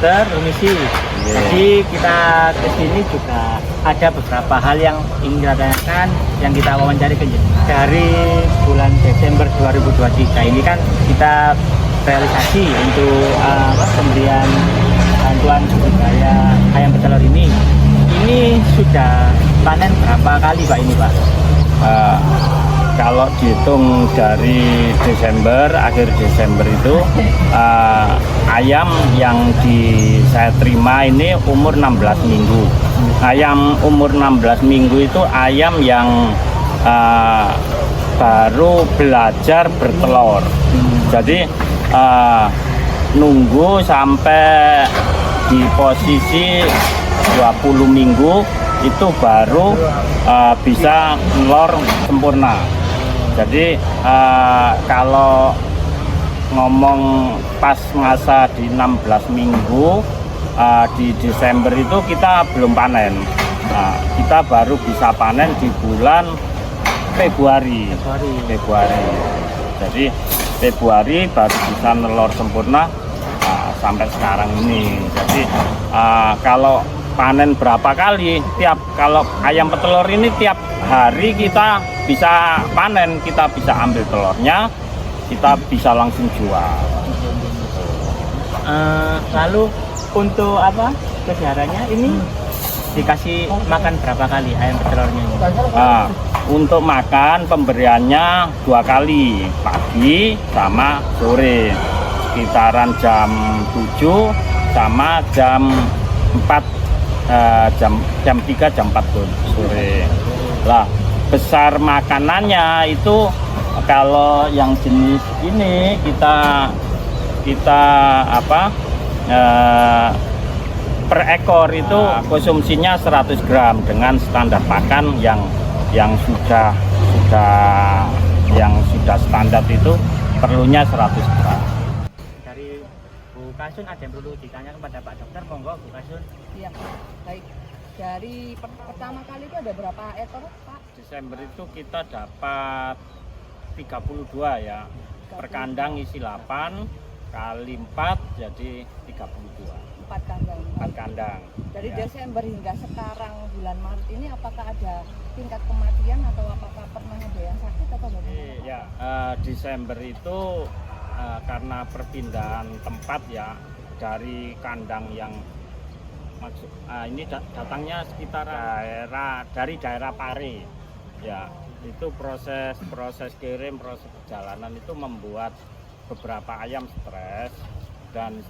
dokter Rumisi. Jadi kita kesini juga ada beberapa hal yang ingin kita tanyakan, yang kita wawancari ke dari bulan Desember 2023 ini kan kita realisasi untuk pemberian bantuan budidaya ayam petelur ini. Ini sudah panen berapa kali Pak ini Pak? Kalau dihitung dari Desember, akhir Desember itu ayam yang saya terima ini umur 16 minggu. Ayam umur 16 minggu itu ayam yang baru belajar bertelur. Jadi nunggu sampai di posisi 20 minggu itu baru bisa telur sempurna. Jadi kalau ngomong pas masa di 16 minggu di Desember itu kita belum panen. Kita baru bisa panen di bulan Februari. Jadi Februari baru bisa nelor sempurna sampai sekarang ini. Jadi kalau panen berapa kali, kalau ayam petelur ini tiap hari kita bisa panen, kita bisa ambil telurnya, kita bisa langsung jual. Lalu untuk peliharaannya ini dikasih makan berapa kali ayam petelurnya ini? Untuk makan pemberiannya 2 kali, pagi sama sore, sekitaran jam 7 sama jam 4. Jam 3 jam 4 sore. Lah, besar makanannya itu kalau yang jenis ini kita per ekor itu konsumsinya 100 gram dengan standar pakan yang sudah standar itu perlunya 100 gram. Dari Bu Kasun ada yang perlu ditanya kepada Pak Dokter, monggo Bu Kasun. Iya, baik. Dari pertama kali itu ada berapa ekor, Pak? Desember itu kita dapat 32 ya. Per kandang isi 8 kali 4 jadi 32. 4 kandang. 4 kandang. Dari ya. Desember hingga sekarang bulan Maret ini apakah ada tingkat kematian atau apakah pernah ada yang sakit atau bagaimana? Iya, Desember itu karena perpindahan tempat ya dari kandang yang ini datangnya sekitar dari daerah Pare ya, itu proses kirim, proses perjalanan itu membuat beberapa ayam stres dan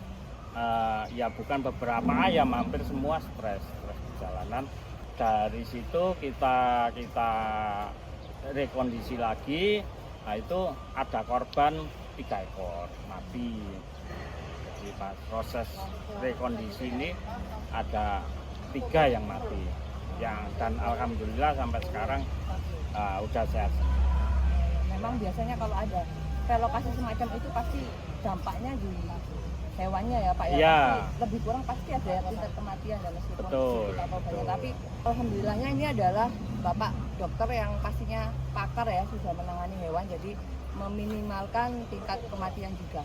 ya bukan beberapa ayam, hampir semua stres perjalanan. Dari situ kita rekondisi lagi. Nah, itu ada korban 3 ekor mati. Jadi pas proses rekondisi ini ada 3 yang mati, dan alhamdulillah sampai sekarang udah sehat. Memang biasanya kalau ada relokasi semacam itu pasti dampaknya di hewannya ya Pak ya. Iya. Pasti lebih kurang pasti ada yang tingkat kematian dan meskipun Betul, kita tahu banyak, betul. tapi alhamdulillahnya ini adalah Bapak dokter yang pastinya pakar ya, sudah menangani hewan, jadi meminimalkan tingkat kematian juga.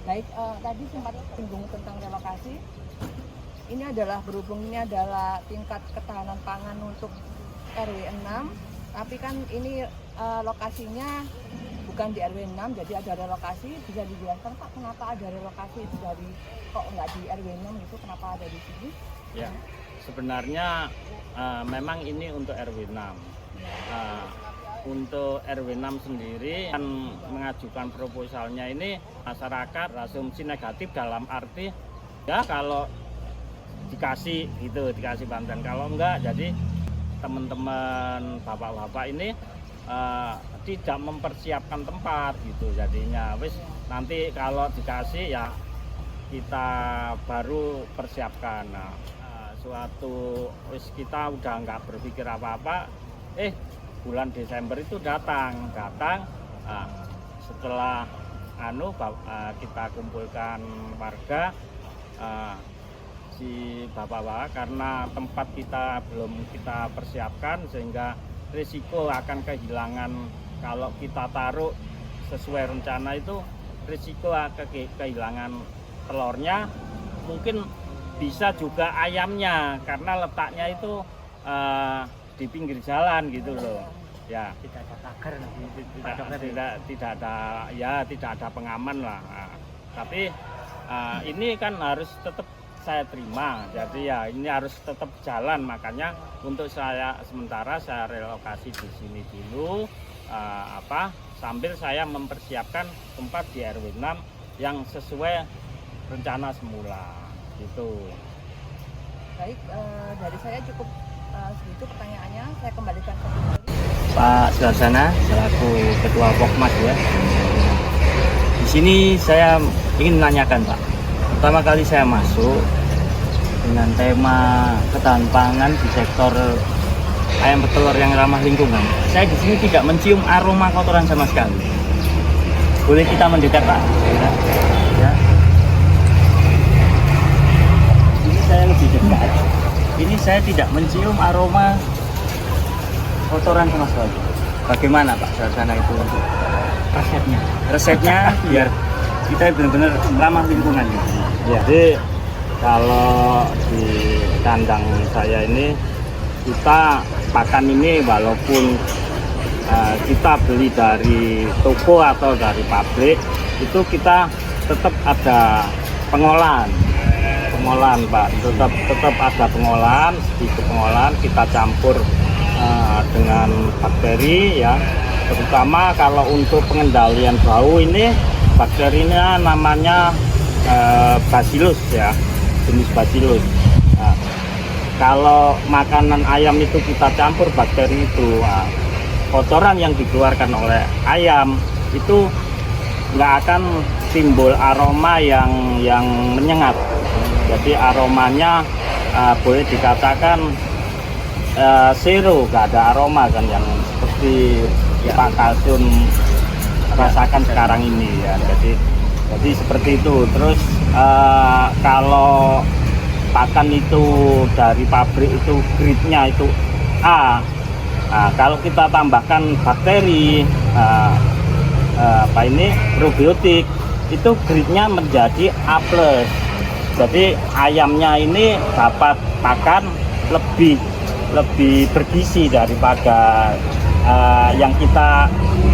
Baik, tadi sempat singgung tentang relokasi. Ini adalah berhubung ini adalah tingkat ketahanan pangan untuk RW 6, tapi kan ini lokasinya bukan di RW 6, jadi ada relokasi. Bisa dijelaskan Pak, kenapa ada relokasi dari kok nggak di RW 6 gitu, kenapa ada di sini? Ya, sebenarnya memang ini untuk RW 6. Untuk RW 6 sendiri kan mengajukan proposalnya ini masyarakat asumsi negatif dalam arti ya kalau dikasih bantuan, kalau enggak jadi teman-teman bapak-bapak ini tidak mempersiapkan tempat gitu, jadinya wis nanti kalau dikasih ya kita baru persiapkan. Suatu wis kita udah nggak berpikir apa-apa, bulan Desember itu datang setelah kita kumpulkan warga, si bapak-bapak, karena tempat kita belum kita persiapkan sehingga risiko akan kehilangan, kalau kita taruh sesuai rencana itu risiko kehilangan telurnya mungkin bisa juga ayamnya karena letaknya itu di pinggir jalan gitu loh. Ya, Tidak ada pagar tidak ada pengaman lah. Nah, tapi ini kan harus tetap saya terima. Jadi ya ini harus tetap jalan, makanya untuk sementara saya relokasi di sini dulu sambil saya mempersiapkan tempat di RW 6 yang sesuai rencana semula gitu. Baik, dari saya cukup segitu pertanyaannya. Saya kembalikan ke Pak Suharsana selaku Ketua Pokmas ya. Di sini saya ingin menanyakan Pak. Pertama kali saya masuk dengan tema ketahanan pangan di sektor ayam petelur yang ramah lingkungan. Saya di sini tidak mencium aroma kotoran sama sekali. Boleh kita mendekat Pak? Ya. Ini saya lebih dekat. Ini saya tidak mencium aroma kotoran sama sekali. Bagaimana Pak Suharsana itu untuk resepnya? Resepnya biar kita benar-benar ramah lingkungan gitu. Ya. Jadi kalau di kandang saya ini kita pakan ini walaupun kita beli dari toko atau dari pabrik itu kita tetap ada pengolahan Pak, tetap ada pengolahan, sedikit pengolahan kita campur dengan bakteri ya, terutama kalau untuk pengendalian bau ini bakterinya namanya Bacillus ya, jenis Bacillus. Nah, kalau makanan ayam itu kita campur bakteri itu, kotoran yang dikeluarkan oleh ayam itu nggak akan timbul aroma yang menyengat. Jadi aromanya boleh dikatakan zero, nggak ada aroma kan yang seperti Pak Kalsun rasakan sekarang ini ya. Jadi seperti itu. Terus kalau pakan itu dari pabrik itu grade-nya itu A. Nah, kalau kita tambahkan bakteri probiotik itu grade-nya menjadi A+. Jadi ayamnya ini dapat pakan lebih bergizi daripada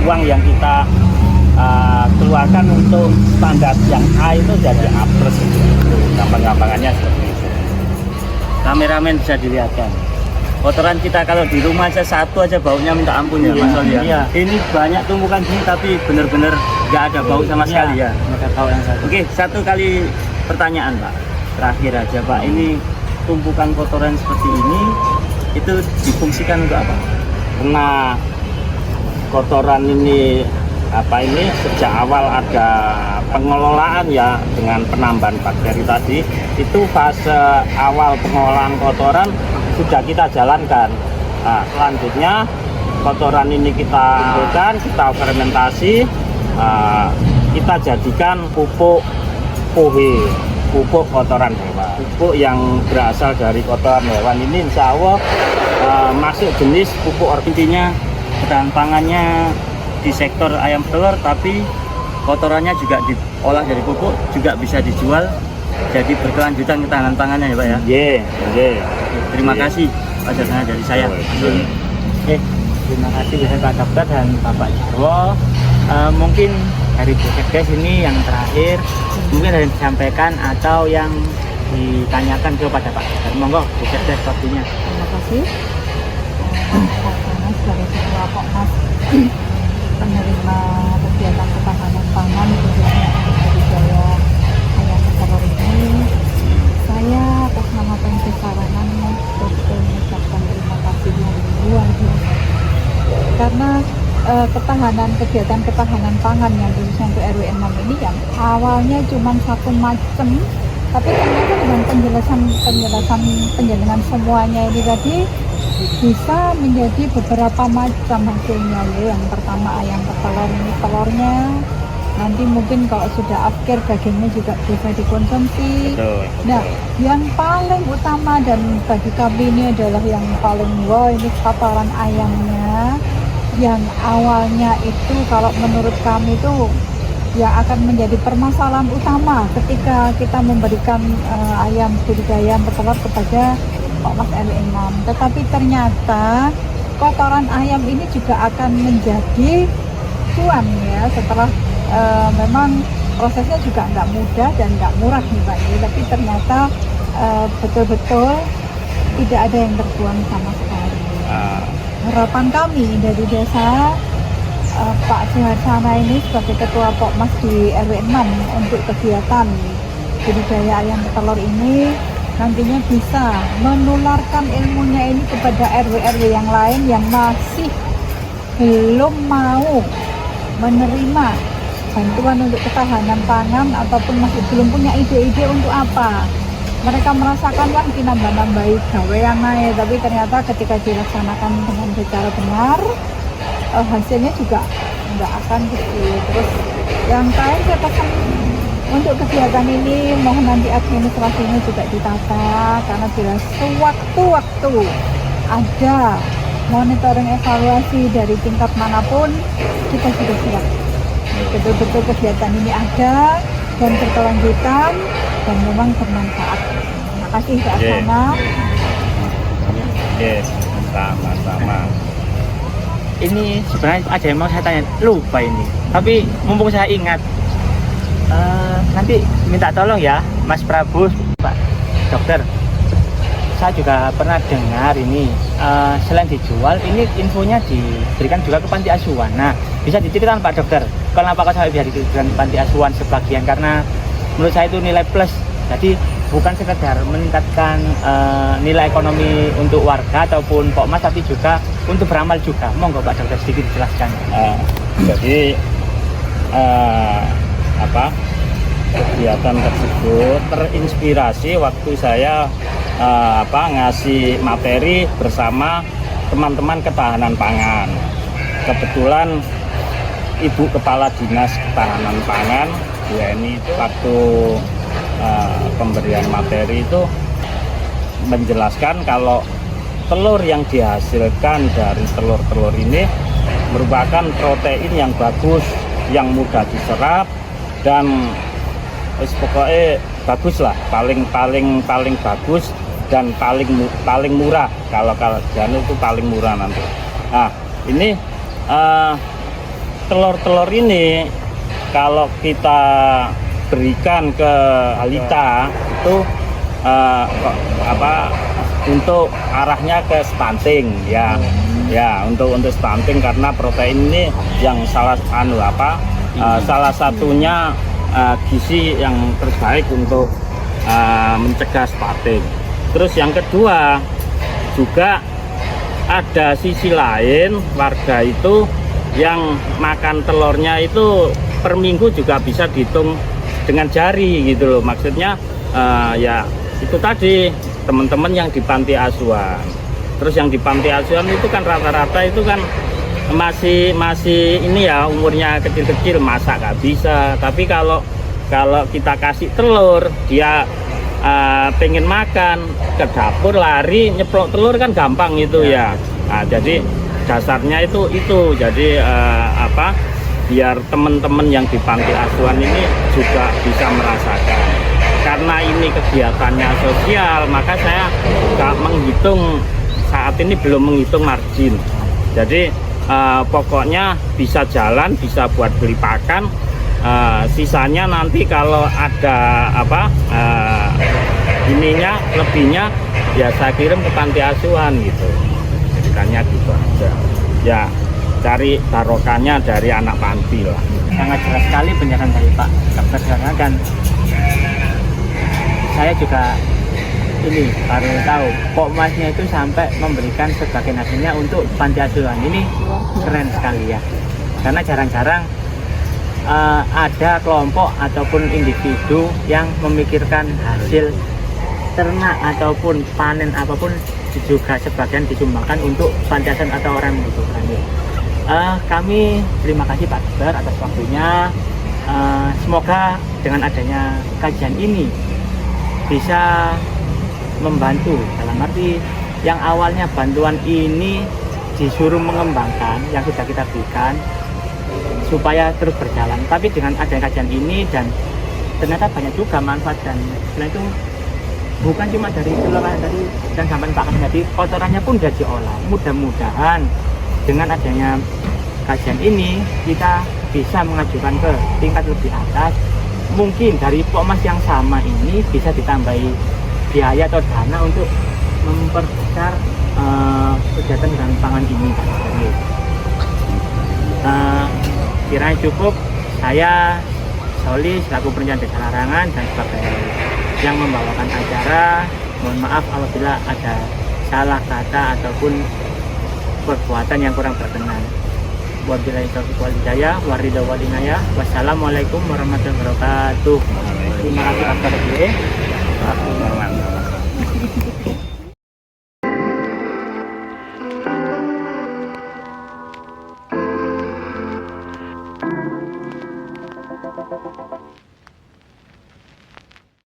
uang yang kita keluarkan untuk standar yang A itu jadi A+. Itu gampang-gampangannya seperti itu. Kameramen bisa dilihatkan. Kotoran kita kalau di rumah aja satu aja baunya minta ampun ya Mas Oli ya. Iya. Ini banyak tumpukan sini tapi benar-benar nggak ada bau sama sekali ya. Oke, satu kali pertanyaan Pak. Terakhir aja Pak, ini tumpukan kotoran seperti ini itu difungsikan untuk apa? Karena kotoran ini sejak awal ada pengelolaan ya dengan penambahan bakteri tadi, itu fase awal pengolahan kotoran sudah kita jalankan. Nah, selanjutnya kotoran ini kita kumpulkan, kita fermentasi, kita jadikan pupuk POHE, pupuk kotoran hewan. Pupuk yang berasal dari kotoran hewan ini insya Allah masuk jenis pupuk Intinya ketahanan pangannya di sektor ayam telur, tapi kotorannya juga diolah dari pupuk, juga bisa dijual, jadi berkelanjutan ketahanan pangannya ya Pak ya. Terima kasih Pak Suharsana dari saya. Terima kasih Pak Dokter dan Bapak Jarwo. Mungkin dari Puskesdes ini yang terakhir, mungkin ada yang disampaikan atau yang ditanyakan kepada Pak Dokter. Monggo Puskesdes waktunya. Terima kasih. Saya sebagai Ketua Pokmas penerima kegiatan ketahanan pangan khususnya budidaya ayam petelur ini, saya atas nama Pemkes Sawangan mengucapkan terima kasih yang luar biasa karena kegiatan ketahanan pangan yang khususnya untuk RW 6 ini yang awalnya cuma satu macam, tapi ternyata dengan penjelasan semuanya ini tadi bisa menjadi beberapa macam hasilnya ya. Yang pertama ayam petelur ini telurnya, nanti mungkin kalau sudah akhir dagingnya juga bisa dikonsumsi. Betul. Nah, yang paling utama dan bagi kami ini adalah yang paling ini paparan ayamnya yang awalnya itu kalau menurut kami itu yang akan menjadi permasalahan utama ketika kita memberikan ayam budidaya bertelur kepada Pak Mas RW 6. Tetapi ternyata kotoran ayam ini juga akan menjadi cuan ya, setelah memang prosesnya juga nggak mudah dan nggak murah nih Pak ini, tapi ternyata betul-betul tidak ada yang terbuang sama sekali. Harapan kami dari desa, Pak Suharsana ini sebagai ketua Pokmas di RW 6 untuk kegiatan budidaya ayam petelur ini nantinya bisa menularkan ilmunya ini kepada RW-RW yang lain yang masih belum mau menerima bantuan untuk ketahanan pangan ataupun masih belum punya ide-ide untuk apa. Mereka merasakan wah ini nambah-nambahi gawean naik, tapi ternyata ketika dilaksanakan dengan secara benar hasilnya juga nggak akan begitu. Terus yang lain saya pesan untuk kegiatan ini mohon nanti administrasinya juga ditata, karena bila sewaktu-waktu ada monitoring evaluasi dari tingkat manapun kita sudah siap. Betul-betul kegiatan ini ada dan berkelanjutan dan memang bermanfaat. Terima kasih Pak Sana. Yes, sama-sama. Ini sebenarnya ada yang mau saya tanya, lupa ini. Tapi mumpung saya ingat, nanti minta tolong ya Mas Prabu, Pak Dokter. Saya juga pernah dengar ini, selain dijual, ini infonya diberikan juga ke panti asuhan. Nah, bisa diceritakan Pak Dokter, kenapa kok sampai bisa diberikan ke panti asuhan sebagian? Karena menurut saya itu nilai plus. Jadi bukan sekedar meningkatkan nilai ekonomi untuk warga ataupun Pokmas, tapi juga untuk beramal juga. Monggo Pak Dokter sedikit dijelaskan. Jadi kegiatan tersebut terinspirasi waktu saya ngasih materi bersama teman-teman ketahanan pangan. Kebetulan Ibu Kepala Dinas Ketahanan Pangan ini waktu pemberian materi itu menjelaskan kalau telur yang dihasilkan dari telur-telur ini merupakan protein yang bagus, yang mudah diserap, dan pokoknya bagus lah, paling bagus dan paling murah. Kalau jangan itu paling murah nanti. Nah, ini telur-telur ini kalau kita berikan ke balita itu untuk arahnya ke stunting ya. Ya, untuk stunting, karena protein ini yang salah satunya gizi yang terbaik untuk mencegah stunting. Terus yang kedua juga ada sisi lain, warga itu yang makan telurnya itu per minggu juga bisa dihitung dengan jari gitu loh. Maksudnya ya itu tadi teman-teman yang di panti asuhan. Terus yang di panti asuhan itu kan rata-rata itu kan masih ini ya, umurnya kecil-kecil, masak nggak bisa. Tapi kalau kita kasih telur, dia pengen makan, ke dapur lari nyeplok telur kan gampang itu ya. Nah, jadi dasarnya itu jadi biar teman-teman yang di panti asuhan ini juga bisa merasakan. Karena ini kegiatannya sosial, maka saya nggak menghitung, saat ini belum menghitung margin. Jadi pokoknya bisa jalan, bisa buat beli pakan. Sisanya nanti kalau ada ininya lebihnya ya saya kirim ke panti asuhan gitu. Jadikannya gitu aja. Ya cari barokahnya dari anak panti lah. Sangat jelas sekali penjelasan dari Pak Dokter, karena kan saya juga ini baru tahu Pokmasnya itu sampai memberikan sebagian hasilnya untuk panti asuhan. Ini keren sekali ya, karena jarang-jarang ada kelompok ataupun individu yang memikirkan hasil ternak ataupun panen apapun juga sebagian disumbangkan untuk panti asuhan atau orang yang membutuhkan. Kami terima kasih Pak Dokter atas waktunya. Semoga dengan adanya kajian ini bisa membantu, dalam arti yang awalnya bantuan ini disuruh mengembangkan yang sudah kita berikan, supaya terus berjalan. Tapi dengan adanya kajian ini dan ternyata banyak juga manfaat, dan selain itu bukan cuma dari kelurahan tadi dan sampai Pak Kasih tadi, kotorannya pun sudah diolah. Mudah-mudahan dengan adanya kajian ini kita bisa mengajukan ke tingkat lebih atas. Mungkin dari Pokmas yang sama ini bisa ditambahi biaya atau dana untuk memperbesar kegiatan dan pangan ini, Pak. Kiranya cukup. Saya Soli selaku perencana Desa Larangan dan sebagai yang membawakan acara, mohon maaf apabila ada salah kata ataupun perbuatan yang kurang berkenan. Wabillahi taufiq wal hidayah, waridha wal inayah. Wassalamualaikum warahmatullahi wabarakatuh. Terima kasih atas